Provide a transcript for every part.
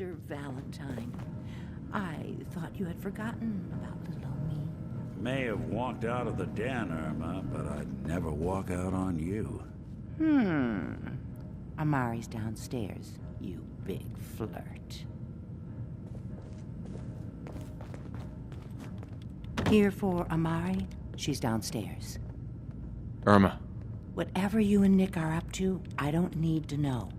Mr. Valentine, I thought you had forgotten about little me. May have walked out of the den, Irma, but I'd never walk out on you. Amari's downstairs, you big flirt. Here for Amari, she's downstairs. Irma. Whatever you and Nick are up to, I don't need to know.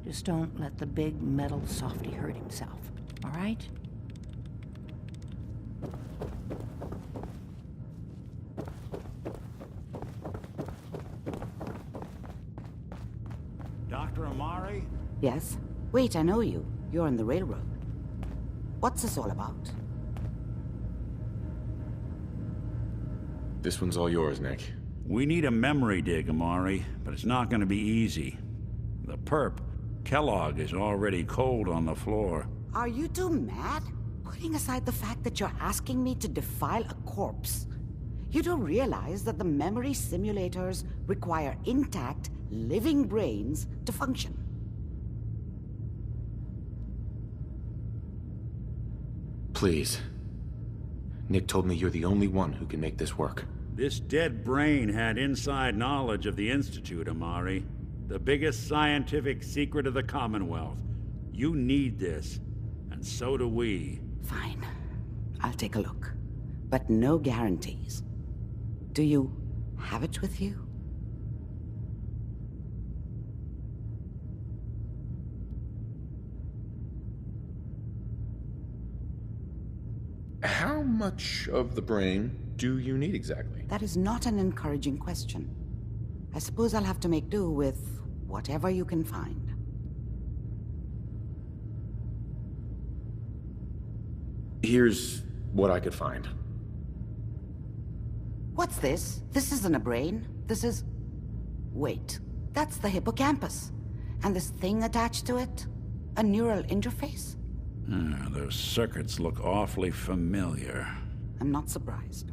Just don't let the big metal softy hurt himself, all right? Dr. Amari? Yes? Wait, I know you. You're on the railroad. What's this all about? This one's all yours, Nick. We need a memory dig, Amari, but it's not going to be easy. The perp, Kellog, is already cold on the floor. Are you two mad? Putting aside the fact that you're asking me to defile a corpse, you do realize that the memory simulators require intact, living brains to function. Please. Nick told me you're the only one who can make this work. This dead brain had inside knowledge of the Institute, Amari. The biggest scientific secret of the Commonwealth. You need this, and so do we. Fine. I'll take a look. But no guarantees. Do you have it with you? How much of the brain do you need exactly? That is not an encouraging question. I suppose I'll have to make do with whatever you can find. Here's what I could find. What's this? This isn't a brain. This is... Wait, that's the hippocampus. And this thing attached to it? A neural interface? Those circuits look awfully familiar. I'm not surprised.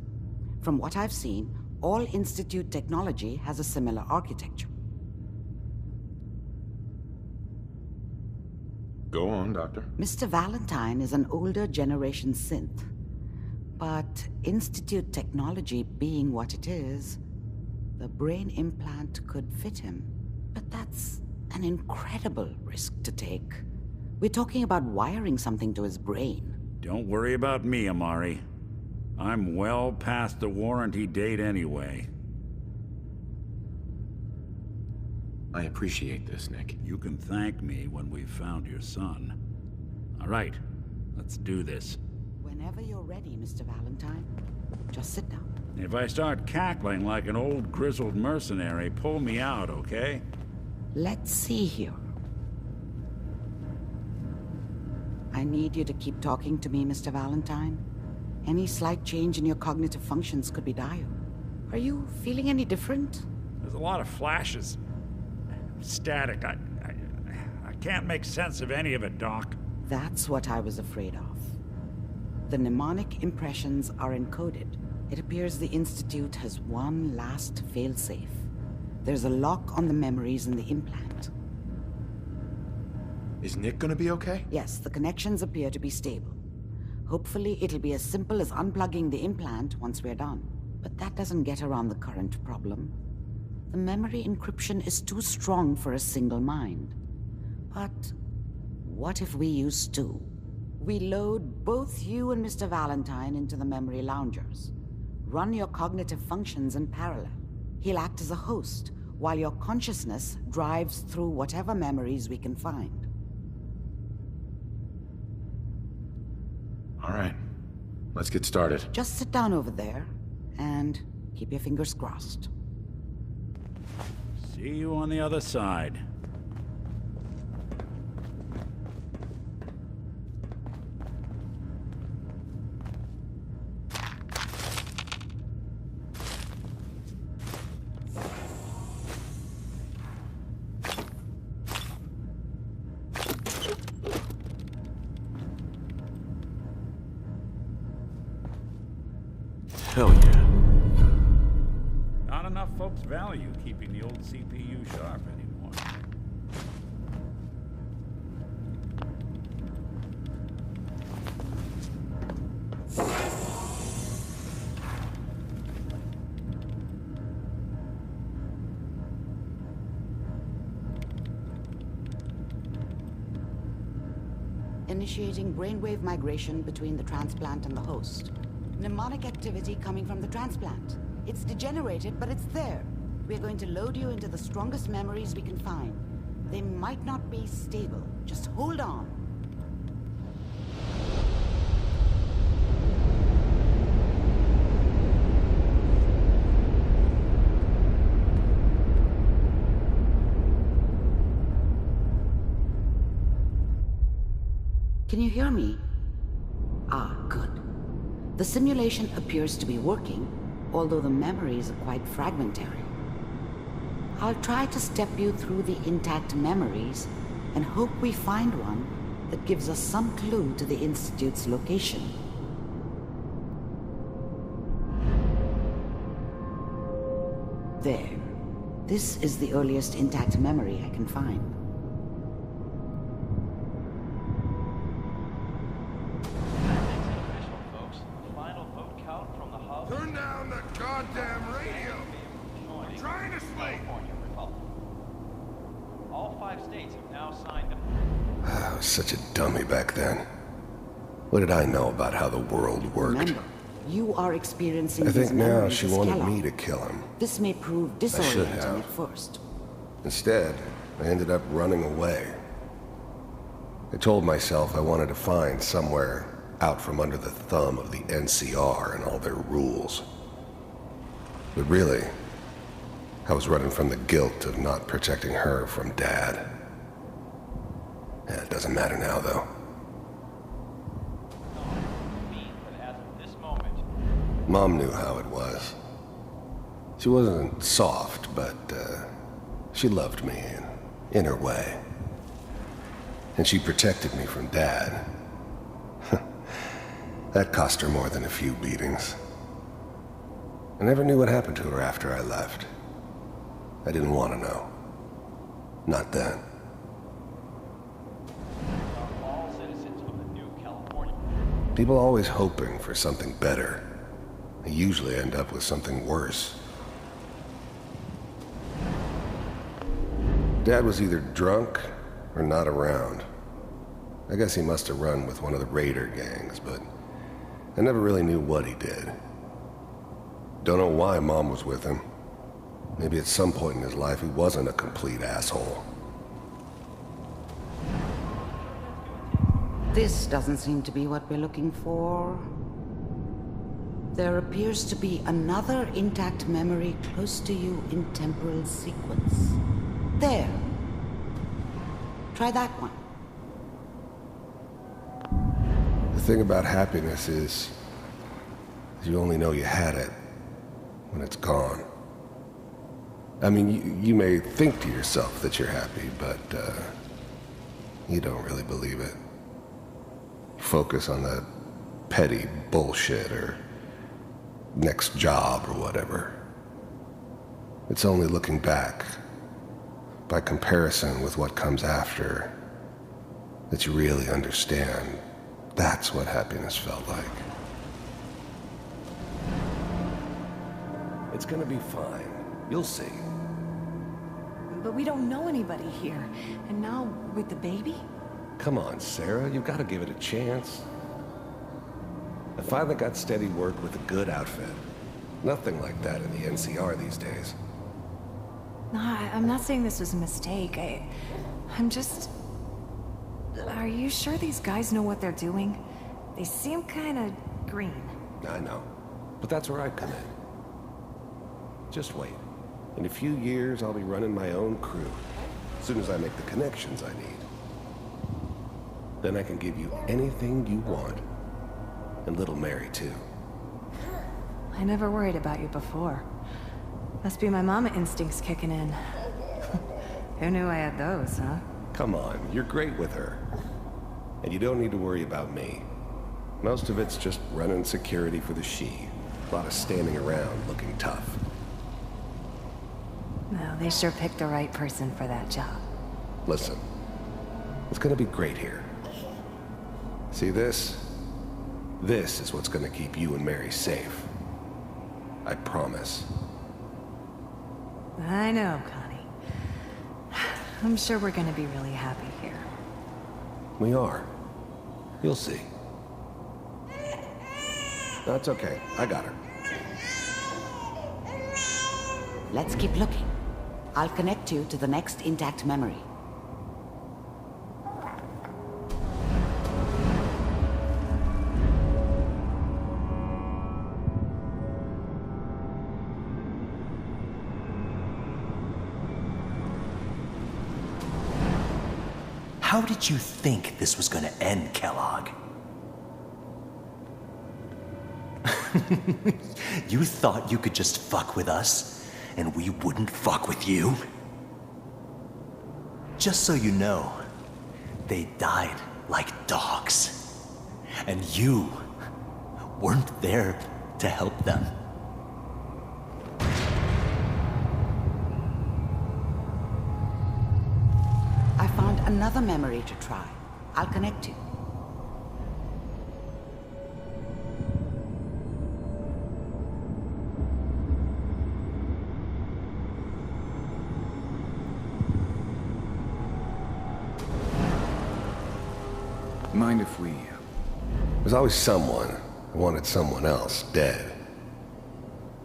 From what I've seen, all Institute technology has a similar architecture. Go on, Doctor. Mr. Valentine is an older generation synth. But Institute technology being what it is, the brain implant could fit him. But that's an incredible risk to take. We're talking about wiring something to his brain. Don't worry about me, Amari. I'm well past the warranty date anyway. I appreciate this, Nick. You can thank me when we've found your son. All right, let's do this. Whenever you're ready, Mr. Valentine. Just sit down. If I start cackling like an old grizzled mercenary, pull me out, okay? Let's see here. I need you to keep talking to me, Mr. Valentine. Any slight change in your cognitive functions could be dire. Are you feeling any different? There's a lot of flashes. Static. I can't make sense of any of it, Doc. That's what I was afraid of. The mnemonic impressions are encoded. It appears the Institute has one last failsafe. There's a lock on the memories in the implant. Is Nick gonna be okay? Yes, the connections appear to be stable. Hopefully, it'll be as simple as unplugging the implant once we're done. But that doesn't get around the current problem. The memory encryption is too strong for a single mind. But what if we use two? We load both you and Mr. Valentine into the memory loungers. Run your cognitive functions in parallel. He'll act as a host, while your consciousness drives through whatever memories we can find. All right. Let's get started. Just sit down over there, and keep your fingers crossed. See you on the other side. Hell yeah. Not enough folks value keeping the old CPU sharp anymore. initiating brainwave migration between the transplant and the host. Mnemonic activity coming from the transplant. It's degenerated, but it's there. We're going to load you into the strongest memories we can find. They might not be stable. Just hold on. Can you hear me? Ah, good. The simulation appears to be working, although the memories are quite fragmentary. I'll try to step you through the intact memories and hope we find one that gives us some clue to the Institute's location. There. This is the earliest intact memory I can find. Turn down the goddamn radio! I'm trying to sleep! All 5 states have now signed them. I was such a dummy back then. What did I know about how the world worked? Remember, you are experiencing I think these now memories she as wanted Kellog. me to kill him. This may prove have. disorienting at first. Instead, I ended up running away. I told myself I wanted to find somewhere out from under the thumb of the NCR and all their rules. But really, I was running from the guilt of not protecting her from Dad. Yeah, it doesn't matter now, though. Mom knew how it was. She wasn't soft, but she loved me in her way. And she protected me from Dad. That cost her more than a few beatings. I never knew what happened to her after I left. I didn't want to know. Not then. All citizens of the new California. People always hoping for something better. They usually end up with something worse. Dad was either drunk or not around. I guess he must have run with one of the raider gangs, but I never really knew what he did. Don't know why Mom was with him. Maybe at some point in his life he wasn't a complete asshole. This doesn't seem to be what we're looking for. There appears to be another intact memory close to you in temporal sequence. There. Try that one. The thing about happiness is you only know you had it when it's gone. I mean, you may think to yourself that you're happy, but you don't really believe it. You focus on that petty bullshit or next job or whatever. It's only looking back, by comparison with what comes after, that you really understand. That's what happiness felt like. It's gonna be fine. You'll see. But we don't know anybody here. And now, with the baby? Come on, Sarah, you've got to give it a chance. I finally got steady work with a good outfit. Nothing like that in the NCR these days. No, I'm not saying this was a mistake. I'm just... Are you sure these guys know what they're doing? They seem kind of green. I know, but that's where I come in. Just wait. In a few years, I'll be running my own crew. As soon as I make the connections I need. Then I can give you anything you want. And little Mary, too. I never worried about you before. Must be my mama instincts kicking in. Who knew I had those, huh? Come on, you're great with her. And you don't need to worry about me. Most of it's just running security for the she. A lot of standing around looking tough. Well, they sure picked the right person for that job. Listen, it's gonna be great here. See this? This is what's gonna keep you and Mary safe. I promise. I know, Connie. I'm sure we're gonna be really happy here. We are. You'll see. That's okay. I got her. Let's keep looking. I'll connect you to the next intact memory. How did you think this was gonna end, Kellogg? You thought you could just fuck with us, and we wouldn't fuck with you? Just so you know, they died like dogs. And you weren't there to help them. I found another memory to try. I'll connect you. Mind if we... There's always someone who wanted someone else dead.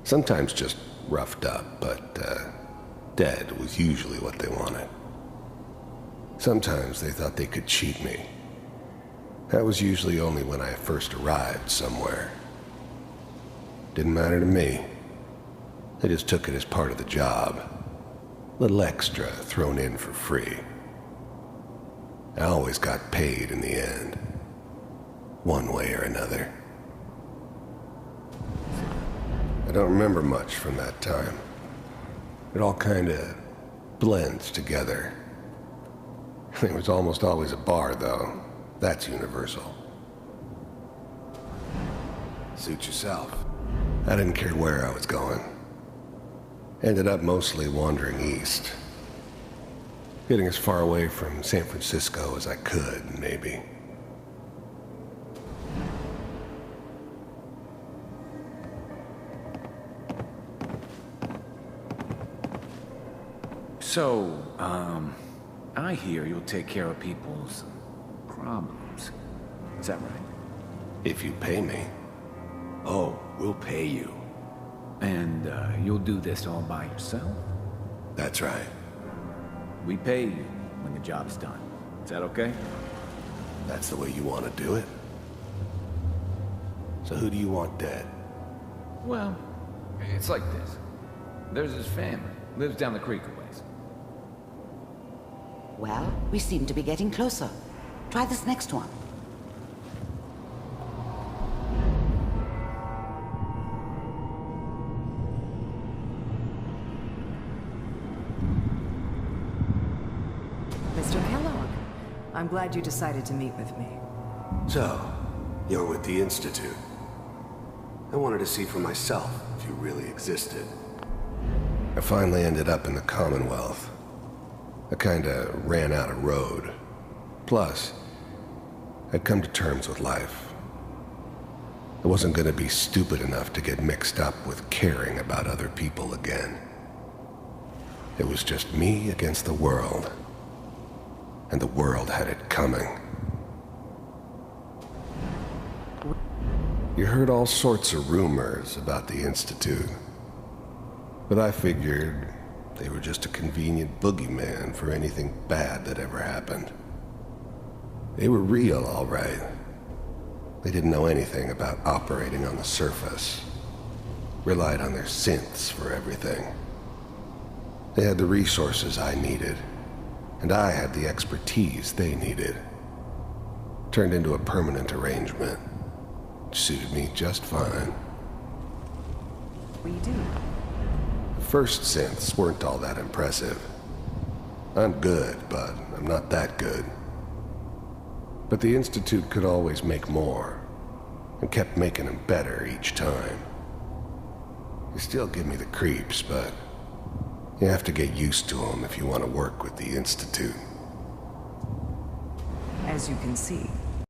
Sometimes just roughed up, but dead was usually what they wanted. Sometimes they thought they could cheat me. That was usually only when I first arrived somewhere. Didn't matter to me. They just took it as part of the job. Little extra thrown in for free. I always got paid in the end. One way or another. I don't remember much from that time. It all kinda blends together. There was almost always a bar, though. That's universal. Suit yourself. I didn't care where I was going. Ended up mostly wandering east. Getting as far away from San Francisco as I could, maybe. So, I hear you'll take care of people's problems. Is that right? If you pay me. Oh, we'll pay you. And, you'll do this all by yourself? That's right. We pay you when the job's done. Is that okay? That's the way you want to do it. So who do you want dead? Well, it's like this. There's his family. Lives down the creek a ways. Well, we seem to be getting closer. Try this next one. Mr. Kellogg, I'm glad you decided to meet with me. So, you're with the Institute. I wanted to see for myself if you really existed. I finally ended up in the Commonwealth. I kinda ran out of road. Plus, I'd come to terms with life. I wasn't gonna be stupid enough to get mixed up with caring about other people again. It was just me against the world. And the world had it coming. You heard all sorts of rumors about the Institute. But I figured they were just a convenient boogeyman for anything bad that ever happened. They were real, all right. They didn't know anything about operating on the surface. Relied on their synths for everything. They had the resources I needed, and I had the expertise they needed. Turned into a permanent arrangement. Suited me just fine. What do you do? The first synths weren't all that impressive. I'm good, but I'm not that good. But the Institute could always make more, and kept making them better each time. They still give me the creeps, but you have to get used to them if you want to work with the Institute. As you can see,